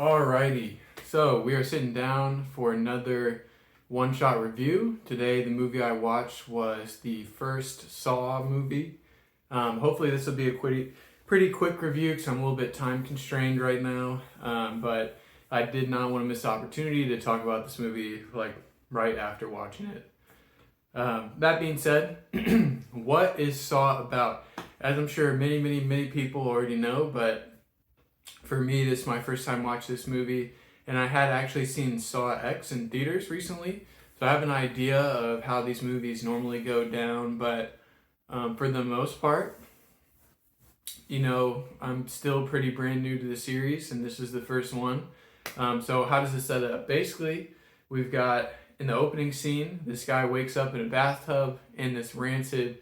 Alrighty, so we are sitting down for another one-shot review. Today the movie I watched was the first Saw movie. Hopefully this will be a pretty quick review because I'm a little bit time constrained right now. But I did not want to miss the opportunity to talk about this movie like right after watching it. That being said, what is Saw about? As I'm sure many people already know, but for me, this is my first time watching this movie, and I had actually seen Saw X in theaters recently, so I have an idea of how these movies normally go down, but for the most part, I'm still pretty brand new to the series, and this is the first one. So how does this set up? Basically, we've got, in the opening scene, this guy wakes up in a bathtub in this rancid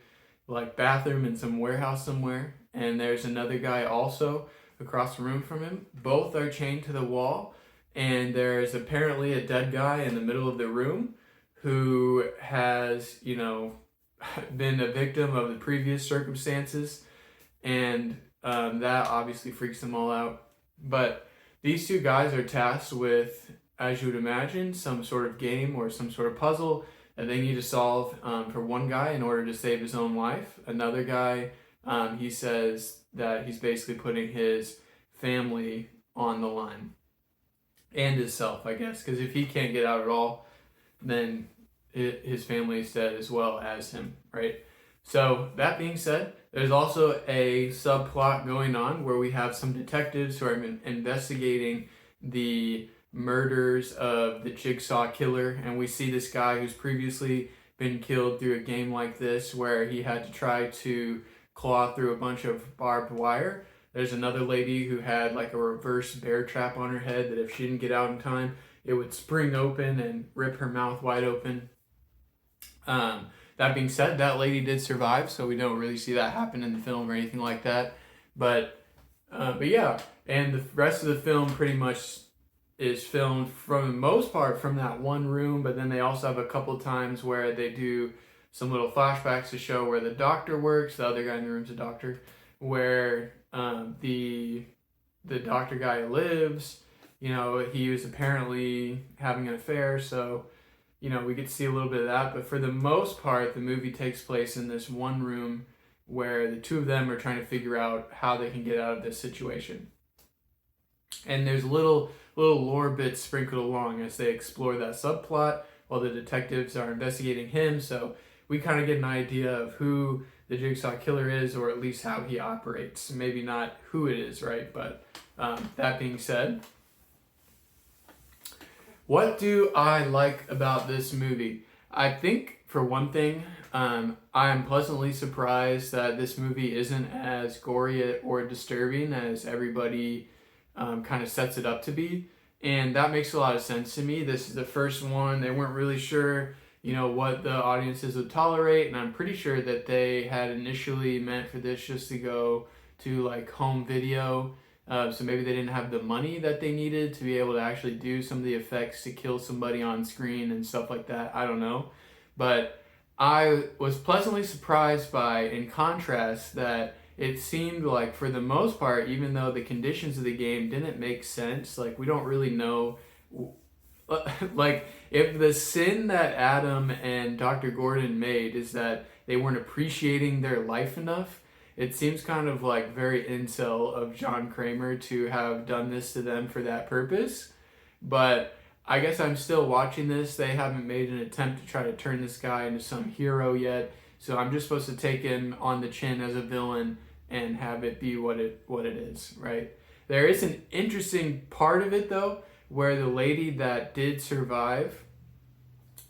bathroom in some warehouse somewhere, and there's another guy also across the room from him. Both are chained to the wall, and there's apparently a dead guy in the middle of the room who has, been a victim of the previous circumstances, and that obviously freaks them all out. But these two guys are tasked with, as you would imagine, some sort of game or some sort of puzzle that they need to solve for one guy in order to save his own life. Another guy, he says that he's basically putting his family on the line and himself, I guess, because if he can't get out at all, then his family is dead as well as him, right? So that being said, there's also a subplot going on where we have some detectives who are investigating the murders of the Jigsaw killer, and we see this guy who's previously been killed through a game like this where he had to try to claw through a bunch of barbed wire. There's another lady who had a reverse bear trap on her head that if she didn't get out in time, it would spring open and rip her mouth wide open. That being said, that lady did survive, so we don't really see that happen in the film or anything like that. But yeah, and the rest of the film pretty much is filmed for the most part from that one room, but then they also have a couple times where they do some little flashbacks to show where the doctor works. The other guy in the room's a doctor, where the doctor guy lives. He was apparently having an affair, so we get to see a little bit of that. But for the most part, the movie takes place in this one room where the two of them are trying to figure out how they can get out of this situation. And there's little lore bits sprinkled along as they explore that subplot while the detectives are investigating him. So we kind of get an idea of who the Jigsaw killer is, or at least how he operates. Maybe not who it is, right? But that being said, what do I like about this movie? I think, for one thing, I am pleasantly surprised that this movie isn't as gory or disturbing as everybody kind of sets it up to be. And that makes a lot of sense to me. This is the first one. They weren't really sure what the audiences would tolerate, and I'm pretty sure that they had initially meant for this just to go to home video, so maybe they didn't have the money that they needed to be able to actually do some of the effects to kill somebody on screen and stuff like that. I don't know, but I was pleasantly surprised by, in contrast, that it seemed like for the most part, even though the conditions of the game didn't make sense, we don't really know if the sin that Adam and Dr. Gordon made is that they weren't appreciating their life enough, it seems kind of very incel of John Kramer to have done this to them for that purpose. But I guess I'm still watching this. They haven't made an attempt to try to turn this guy into some hero yet, so I'm just supposed to take him on the chin as a villain and have it be what it is, right? There is an interesting part of it though, where the lady that did survive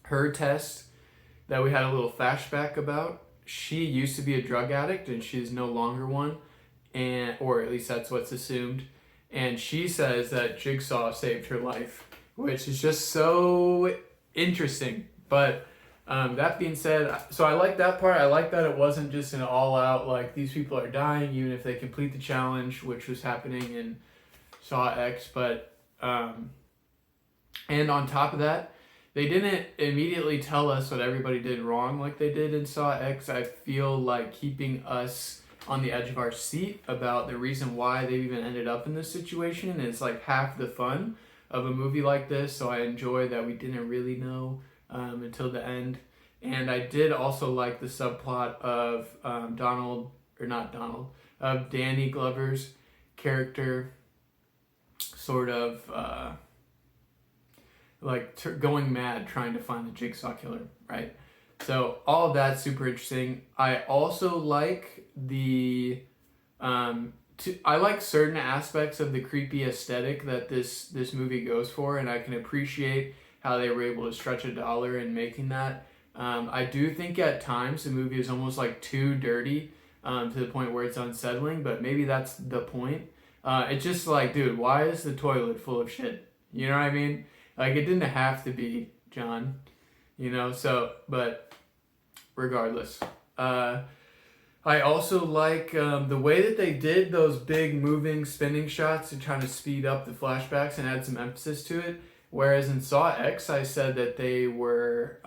her test that we had a little flashback about, she used to be a drug addict and she's no longer one, or at least that's what's assumed. And she says that Jigsaw saved her life, which is just so interesting. But that being said, so I like that part. I like that it wasn't just an all-out, these people are dying even if they complete the challenge, which was happening in Saw X. But and on top of that, they didn't immediately tell us what everybody did wrong like they did in Saw X. I feel like keeping us on the edge of our seat about the reason why they even ended up in this situation. And it's like half the fun of a movie like this. So I enjoy that we didn't really know until the end. And I did also like the subplot of of Danny Glover's character sort of going mad trying to find the Jigsaw Killer, right? So all of that's super interesting. I also like I like certain aspects of the creepy aesthetic that this movie goes for, and I can appreciate how they were able to stretch $1 in making that. I do think at times the movie is almost like too dirty to the point where it's unsettling, but maybe that's the point. It's just like, dude, why is the toilet full of shit? You know what I mean? Like, it didn't have to be, John. You know, so, but regardless. I also like the way that they did those big moving spinning shots to try to speed up the flashbacks and add some emphasis to it. Whereas in Saw X, I said that they were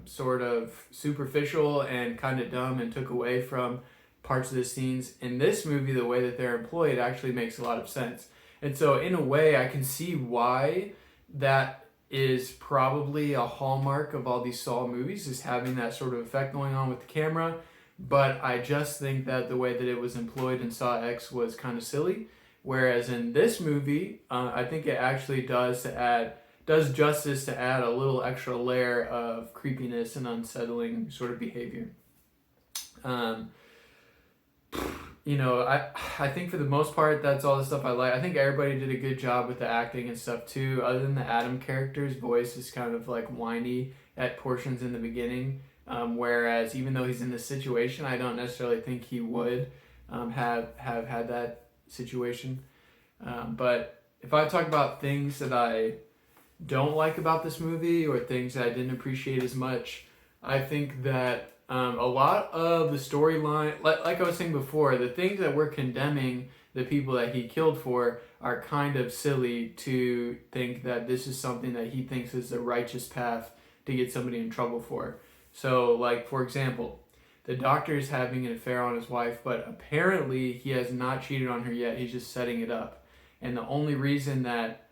sort of superficial and kind of dumb and took away from parts of the scenes. In this movie, the way that they're employed actually makes a lot of sense. And so in a way, I can see why that is probably a hallmark of all these Saw movies, is having that sort of effect going on with the camera. But I just think that the way that it was employed in Saw X was kind of silly. Whereas in this movie, I think it actually does justice to add a little extra layer of creepiness and unsettling sort of behavior. You know, I think for the most part, that's all the stuff I like. I think everybody did a good job with the acting and stuff too. Other than the Adam character's voice is kind of like whiny at portions in the beginning. Whereas even though he's in this situation, I don't necessarily think he would have had that situation. But if I talk about things that I don't like about this movie or things that I didn't appreciate as much, I think that a lot of the storyline, like I was saying before, the things that we're condemning the people that he killed for are kind of silly to think that this is something that he thinks is the righteous path to get somebody in trouble for. So, like, for example, the doctor is having an affair on his wife, but apparently he has not cheated on her yet. He's just setting it up. And the only reason that,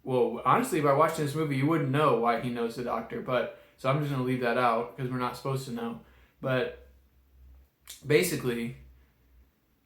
well, honestly, by watching this movie, you wouldn't know why he knows the doctor. But so I'm just going to leave that out because we're not supposed to know. But basically,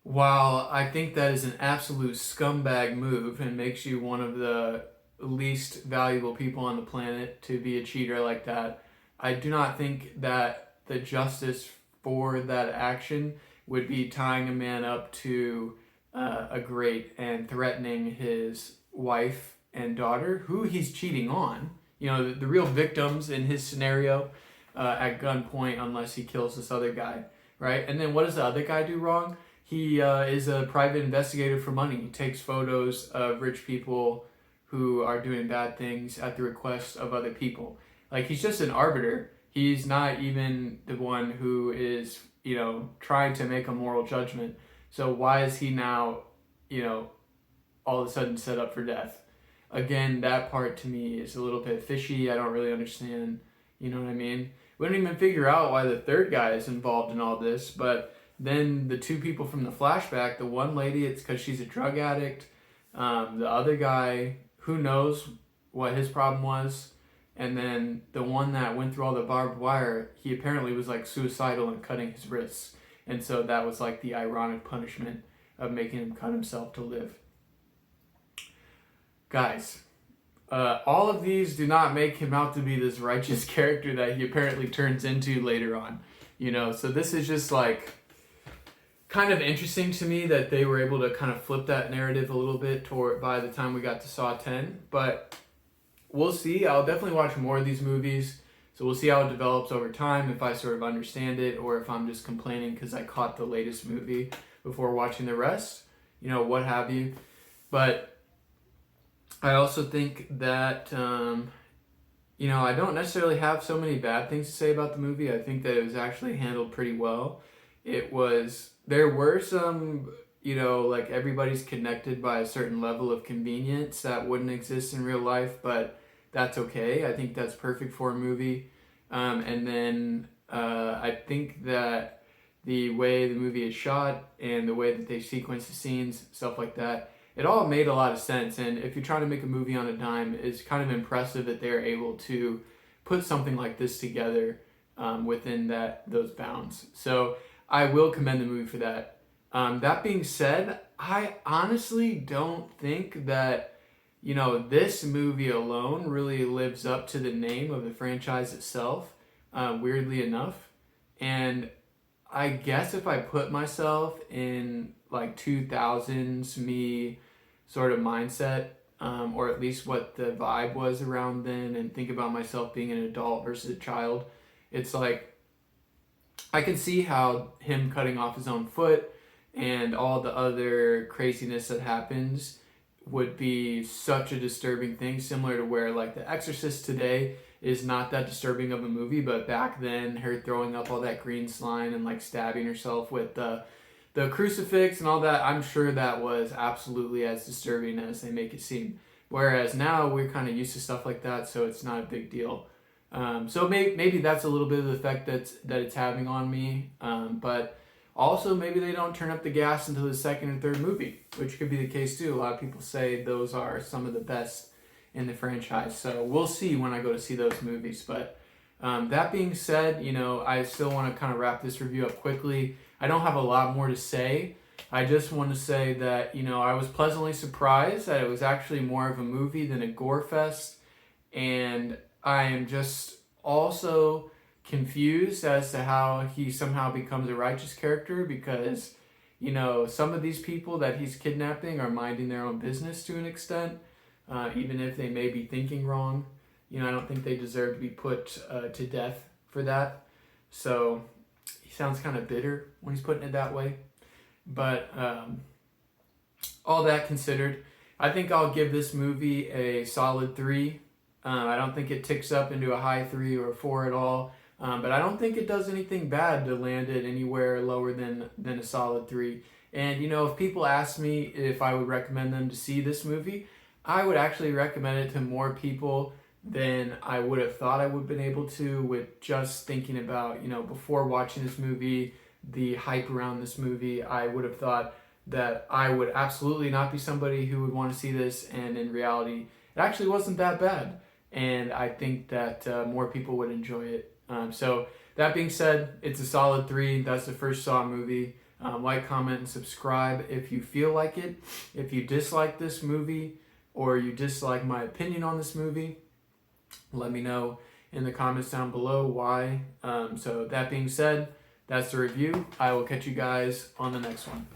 while I think that is an absolute scumbag move and makes you one of the least valuable people on the planet to be a cheater like that, I do not think that the justice for that action would be tying a man up to a grate and threatening his wife and daughter, who he's cheating on. You know, the real victims in his scenario at gunpoint, unless he kills this other guy, right? And then what does the other guy do wrong? He is a private investigator for money. He takes photos of rich people who are doing bad things at the request of other people. Like, he's just an arbiter. He's not even the one who is, you know, trying to make a moral judgment. So why is he now, you know, all of a sudden set up for death? Again, that part to me is a little bit fishy. I don't really understand, you know what I mean? We don't even figure out why the third guy is involved in all this, but then the two people from the flashback, the one lady, it's because she's a drug addict. The other guy, who knows what his problem was. And then the one that went through all the barbed wire, he apparently was like suicidal and cutting his wrists. And so that was like the ironic punishment of making him cut himself to live. Guys, all of these do not make him out to be this righteous character that he apparently turns into later on. You know, so this is just like kind of interesting to me that they were able to kind of flip that narrative a little bit toward by the time we got to Saw 10. But we'll see. I'll definitely watch more of these movies. So we'll see how it develops over time, if I sort of understand it or if I'm just complaining because I caught the latest movie before watching the rest, you know, what have you. But I also think that, you know, I don't necessarily have so many bad things to say about the movie. I think that it was actually handled pretty well. There were some, you know, like everybody's connected by a certain level of convenience that wouldn't exist in real life, but that's okay. I think that's perfect for a movie. And then I think that the way the movie is shot and the way that they sequence the scenes, stuff like that. It all made a lot of sense. And if you're trying to make a movie on a dime, it's kind of impressive that they're able to put something like this together within those bounds. So I will commend the movie for that. That being said, I honestly don't think that, this movie alone really lives up to the name of the franchise itself, weirdly enough. And I guess if I put myself in like 2000s me sort of mindset, or at least what the vibe was around then, and think about myself being an adult versus a child, it's like I can see how him cutting off his own foot and all the other craziness that happens would be such a disturbing thing, similar to where like The Exorcist today is not that disturbing of a movie, but back then her throwing up all that green slime and like stabbing herself with the crucifix and all that, I'm sure that was absolutely as disturbing as they make it seem. Whereas now we're kind of used to stuff like that, so it's not a big deal. So maybe that's a little bit of the effect that it's having on me. But also maybe they don't turn up the gas until the second and third movie, which could be the case too. A lot of people say those are some of the best in the franchise. So we'll see when I go to see those movies. But that being said, I still want to kind of wrap this review up quickly. I don't have a lot more to say. I just want to say that, I was pleasantly surprised that it was actually more of a movie than a gore fest. And I am just also confused as to how he somehow becomes a righteous character because, some of these people that he's kidnapping are minding their own business to an extent, even if they may be thinking wrong. I don't think they deserve to be put to death for that. So he sounds kind of bitter when he's putting it that way. But all that considered, I think I'll give this movie a solid 3. I don't think it ticks up into a high 3 or a 4 at all. But I don't think it does anything bad to land it anywhere lower than a solid 3. And, if people ask me if I would recommend them to see this movie, I would actually recommend it to more people than I would have thought I would have been able to with just thinking about, before watching this movie, the hype around this movie. I would have thought that I would absolutely not be somebody who would want to see this, and in reality, it actually wasn't that bad. And I think that more people would enjoy it. So that being said, it's a solid 3. That's the first Saw movie. Like, comment, and subscribe if you feel like it. If you dislike this movie or you dislike my opinion on this movie, let me know in the comments down below why. So that being said, that's the review. I will catch you guys on the next one.